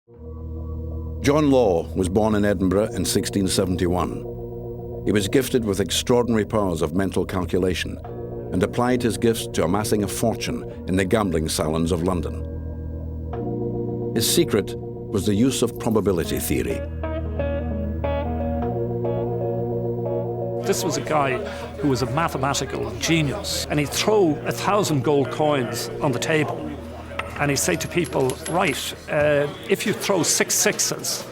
John Law was born in Edinburgh in 1671. He was gifted with extraordinary powers of mental calculation and applied his gifts to amassing a fortune in the gambling salons of London. His secret was the use of probability theory. This was a guy who was a mathematical genius, and he'd throw 1,000 gold coins on the table, and he'd say to people, right, if you throw 6 sixes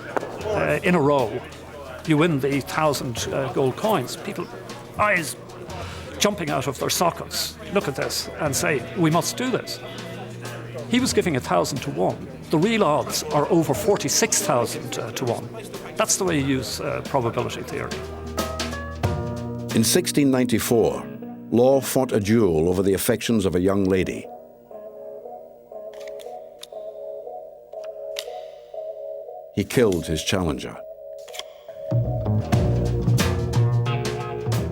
in a row, you win the 1,000 gold coins. People, eyes jumping out of their sockets, look at this and say, we must do this. He was giving 1,000 to 1. The real odds are over 46,000 to 1. That's the way you use probability theory. In 1694, Law fought a duel over the affections of a young lady. He killed his challenger,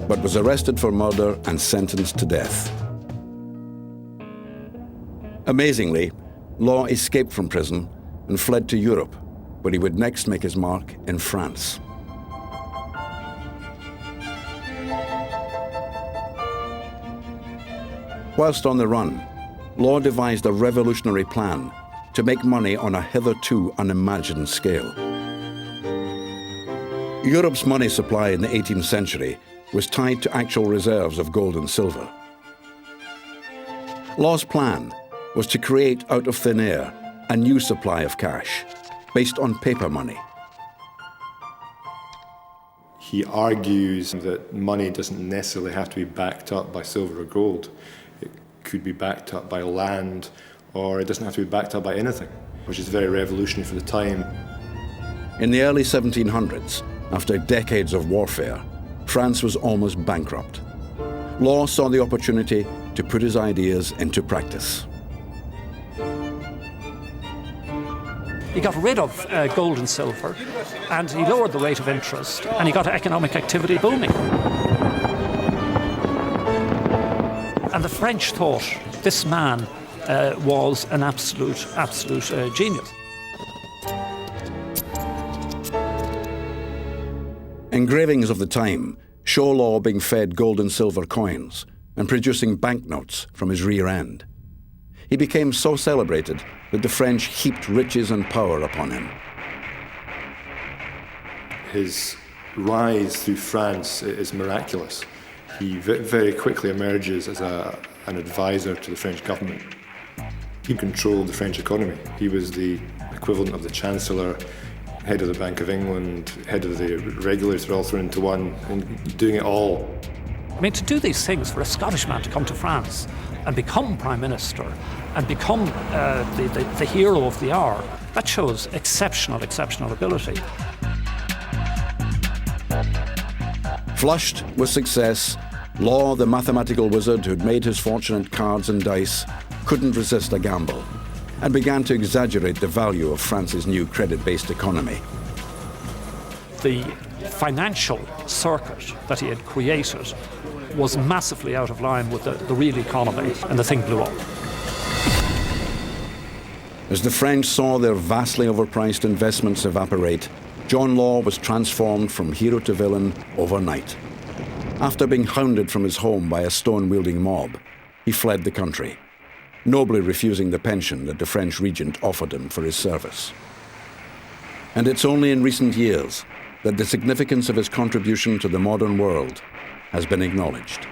but was arrested for murder and sentenced to death. Amazingly, Law escaped from prison and fled to Europe, where he would next make his mark in France. Whilst on the run, Law devised a revolutionary plan to make money on a hitherto unimagined scale. Europe's money supply in the 18th century was tied to actual reserves of gold and silver. Law's plan was to create out of thin air a new supply of cash based on paper money. He argues that money doesn't necessarily have to be backed up by silver or gold. It could be backed up by land, or it doesn't have to be backed up by anything, which is very revolutionary for the time. In the early 1700s, after decades of warfare, France was almost bankrupt. Law saw the opportunity to put his ideas into practice. He got rid of gold and silver, and he lowered the rate of interest, and he got economic activity booming. And the French thought this man was an absolute genius. Engravings of the time show Law being fed gold and silver coins and producing banknotes from his rear end. He became so celebrated that the French heaped riches and power upon him. His rise through France is miraculous. He very quickly emerges as an advisor to the French government. He controlled the French economy. He was the equivalent of the Chancellor, head of the Bank of England, head of the regulator, all thrown into one, and doing it all. I mean, to do these things for a Scottish man to come to France and become Prime Minister and become the hero of the hour, that shows exceptional ability. Flushed with success, Law, the mathematical wizard who'd made his fortune at cards and dice, couldn't resist a gamble and began to exaggerate the value of France's new credit-based economy. The financial circuit that he had created was massively out of line with the real economy, and the thing blew up. As the French saw their vastly overpriced investments evaporate, John Law was transformed from hero to villain overnight. After being hounded from his home by a stone-wielding mob, he fled the country, nobly refusing the pension that the French regent offered him for his service. And it's only in recent years that the significance of his contribution to the modern world has been acknowledged.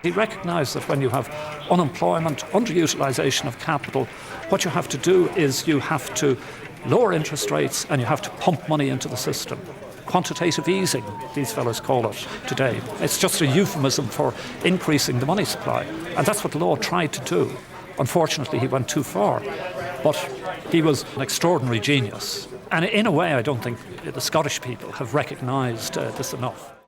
He recognised that when you have unemployment, underutilisation of capital, what you have to do is you have to lower interest rates and you have to pump money into the system. Quantitative easing, these fellows call it today. It's just a euphemism for increasing the money supply. And that's what Law tried to do. Unfortunately, he went too far. But he was an extraordinary genius. And in a way, I don't think the Scottish people have recognised this enough.